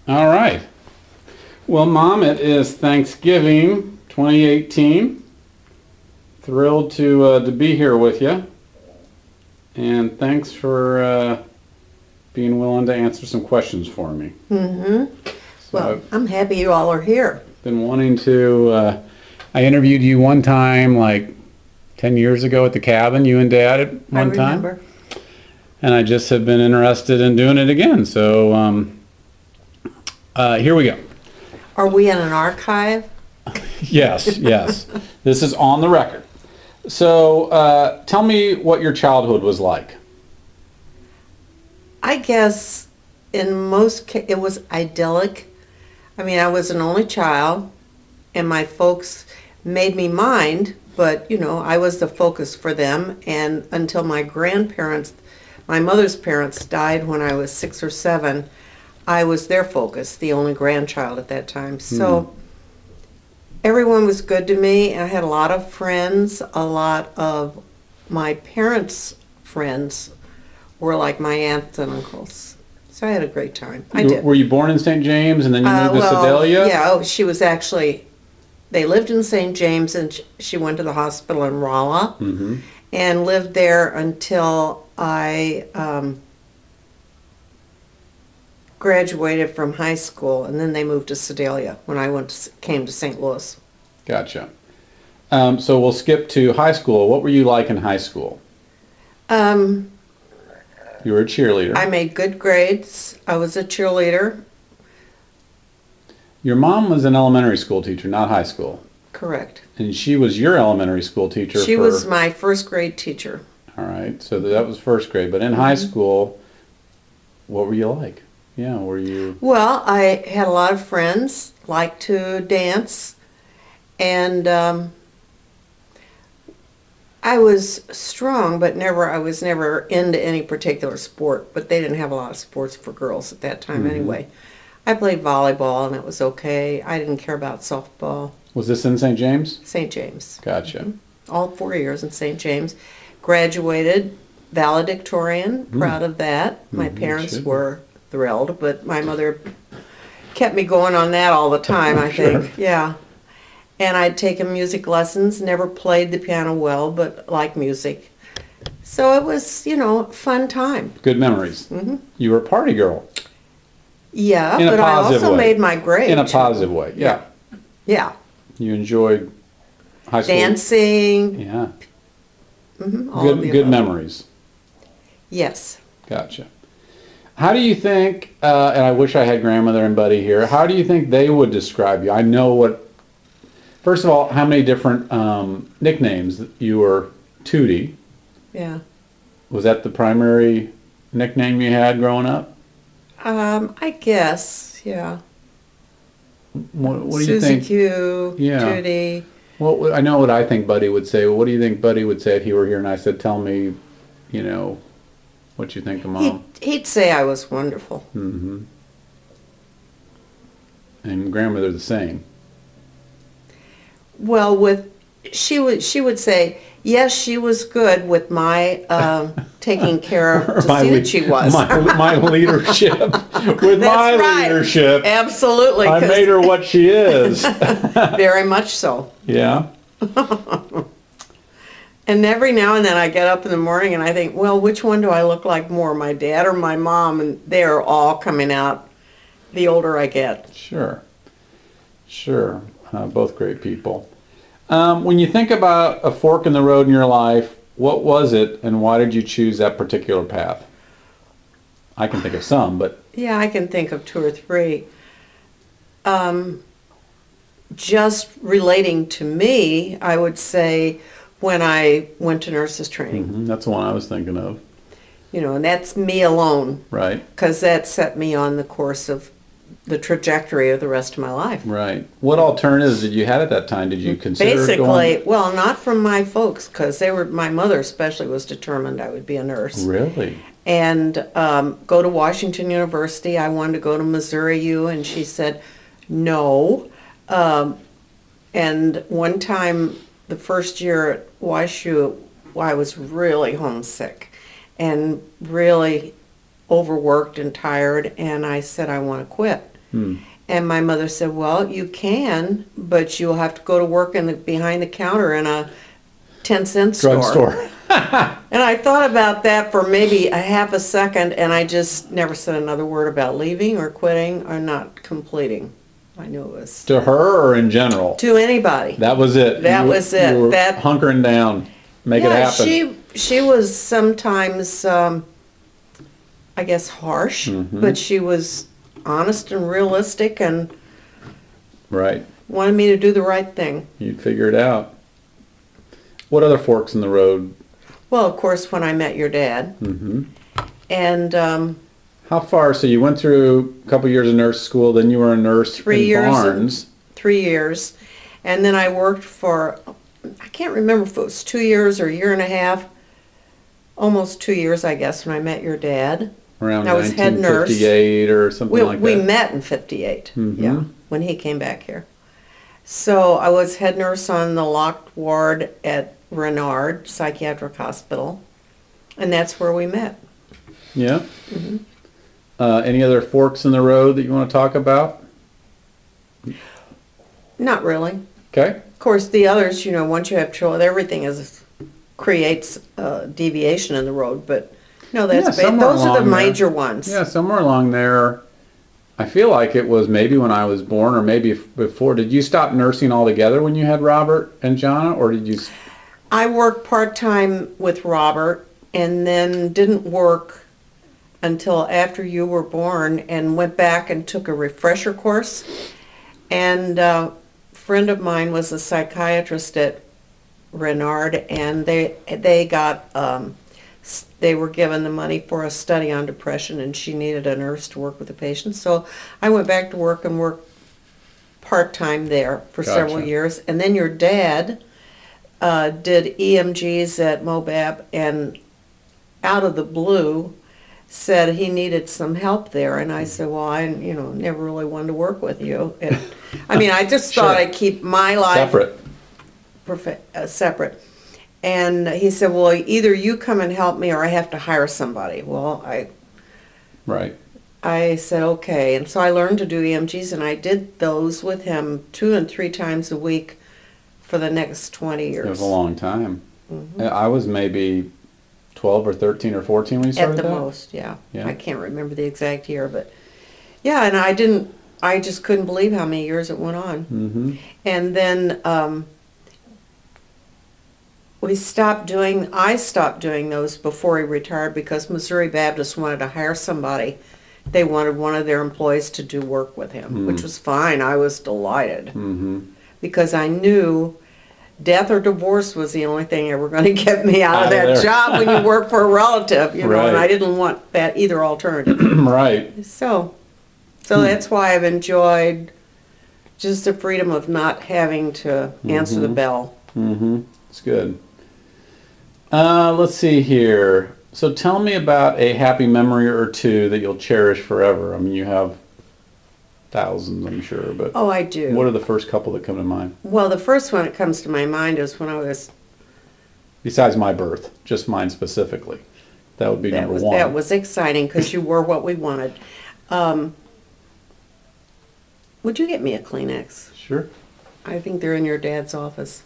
All right. Well, Mom, it is Thanksgiving 2018. Thrilled to be here with you, and thanks for being willing to answer some questions for me. Mm-hmm. So Well, I've I'm happy you all are here. been wanting to. I interviewed you one time, like 10 years ago at the cabin, you and Dad at I one time, remember. and I just have been interested in doing it again. So here we go. Are we in an archive? Yes, yes. This is on the record. So tell me what your childhood was like. I guess it was idyllic. I mean, I was an only child, and my folks made me mind, but I was the focus for them. And until my grandparents, my mother's parents died when I was 6 or 7, I was their focus, the only grandchild at that time. So everyone was good to me, and I had a lot of friends. A lot of my parents' friends were like my aunts and uncles. So I had a great time. I did. Were you born in St. James and then you moved to Well, Sedalia? yeah, she was actually, they lived in St. James, and she went to the hospital in Rolla and lived there until I graduated from high school, and then they moved to Sedalia when I came to St. Louis. Gotcha. So we'll skip to high school. What were you like in high school? Um, You were a cheerleader. I made good grades. I was a cheerleader. Your mom was an elementary school teacher, not high school. Correct. And she was your elementary school teacher She was my first grade teacher. All right, so that was first grade. But in high school, what were you like? Yeah, were you... Well, I had a lot of friends, liked to dance, and I was strong, but I was never into any particular sport, but they didn't have a lot of sports for girls at that time anyway. I played volleyball, and it was okay. I didn't care about softball. Was this in St. James? St. James. Gotcha. All 4 years in St. James. Graduated valedictorian, proud of that. My parents should be. were thrilled, but my mother kept me going on that all the time, I think. Yeah. And I'd taken music lessons, never played the piano well, but liked music. So it was, fun time. Good memories. You were a party girl. Yeah, In a but I positive also way. made my grade. In a positive way, yeah. Yeah. You enjoyed high school. Dancing. Yeah. All of the Good above. memories. Yes. Gotcha. How do you think, and I wish I had grandmother and buddy here, how do you think they would describe you? I know what, first of all, how many different nicknames? You were Tootie. Yeah. Was that the primary nickname you had growing up? I guess, yeah. What do you Susie think? Q, Yeah. Judy. Well, I know what I think Buddy would say. Well, what do you think Buddy would say if he were here and I said, tell me, what you think of Mom? He'd say I was wonderful. And grandmother the same. Well, she would say, yes, she was good with my taking care of to see that she was. My leadership. With my That's right. leadership, Absolutely. I 'cause made her what she is. very much so. Yeah. And every now and then I get up in the morning and I think, well, which one do I look like more, my dad or my mom? And they're all coming out the older I get. Sure. Both great people. When you think about a fork in the road in your life, what was it and why did you choose that particular path? I can think of some, but... Yeah, I can think of 2 or 3. Just relating to me, I would say when I went to nurses training. That's the one I was thinking of. And that's me alone, Right, because that set me on the course of the trajectory of the rest of my life. right. What alternatives did you have at that time? Did you consider Basically, going? well, not from my folks, because my mother especially was determined I would be a nurse. Really? And go to Washington University. I wanted to go to Missouri U, and she said no. And one time, the first year at WashU, I was really homesick and really overworked and tired, and I said I want to quit. And my mother said, well, you can, but you'll have to go to work behind the counter in a 10-cent store. Drugstore. And I thought about that for maybe a half a second, and I just never said another word about leaving or quitting or not completing. I knew it was To her or in general? to anybody. That was it. That You- was it. You were That- hunkering down. Make it Yeah, happen. she was sometimes, I guess, harsh, Mm-hmm. but she was honest and realistic and Right. wanted me to do the right thing. You'd figure it out. What other forks in the road? Well, of course, when I met your dad, Mm-hmm. and How far? So you went through a couple years of nurse school, then you were a nurse 3 in years Barnes. 3 years, and then I worked for, I can't remember if it was 2 years or a year and a half, almost 2 years, I guess, when I met your dad. Around I was head nurse. 1958 or something like We that. met in 58, Mhm. yeah, when he came back here. So I was head nurse on the locked ward at Renard Psychiatric Hospital, and that's where we met. Yeah. Mm-hmm. Any other forks in the road that you want to talk about? Not really. Okay. Of course, the others, once you have children, everything creates a deviation in the road, but no, Yeah, somewhere those are the along there. major ones. Yeah, somewhere along there. I feel like it was maybe when I was born or maybe before. Did you stop nursing altogether when you had Robert and Jana, or did you? I worked part-time with Robert and then didn't work until after you were born and went back and took a refresher course. And a friend of mine was a psychiatrist at Renard, and they got they were given the money for a study on depression, and she needed a nurse to work with the patients. So I went back to work and worked part-time there for several Gotcha. years. And then your dad did EMGs at Mobab, and out of the blue said he needed some help there. And I said, well, I never really wanted to work with you. And, I mean, I just thought Sure. I'd keep my life Separate. separate. And he said, well, either you come and help me or I have to hire somebody. Well, Right. I said, okay. And so I learned to do EMGs, and I did those with him 2 and 3 times a week for the next 20 years. It was a long time. Mm-hmm. I was maybe 12 or 13 or 14 when you At started the that? most, yeah. Yeah. I can't remember the exact year, but yeah, and I just couldn't believe how many years it went on. Mm-hmm. And then I stopped doing those before he retired because Missouri Baptist wanted to hire somebody. They wanted one of their employees to do work with him, which was fine. I was delighted Mm-hmm. because I knew death or divorce was the only thing ever going to get me out of Out of that there. job when you work for a relative, and Right. I didn't want that either alternative. Right. So that's why I've enjoyed just the freedom of not having to answer the bell. Mm-hmm. It's good. Let's see here. So tell me about a happy memory or two that you'll cherish forever. I mean, you have thousands, I'm sure, but Oh, I do. what are the first couple that come to mind? Well, the first one that comes to my mind is when I was Besides my birth, just mine specifically. That would be number one. that was exciting because you were what we wanted. Would you get me a Kleenex? Sure. I think they're in your dad's office.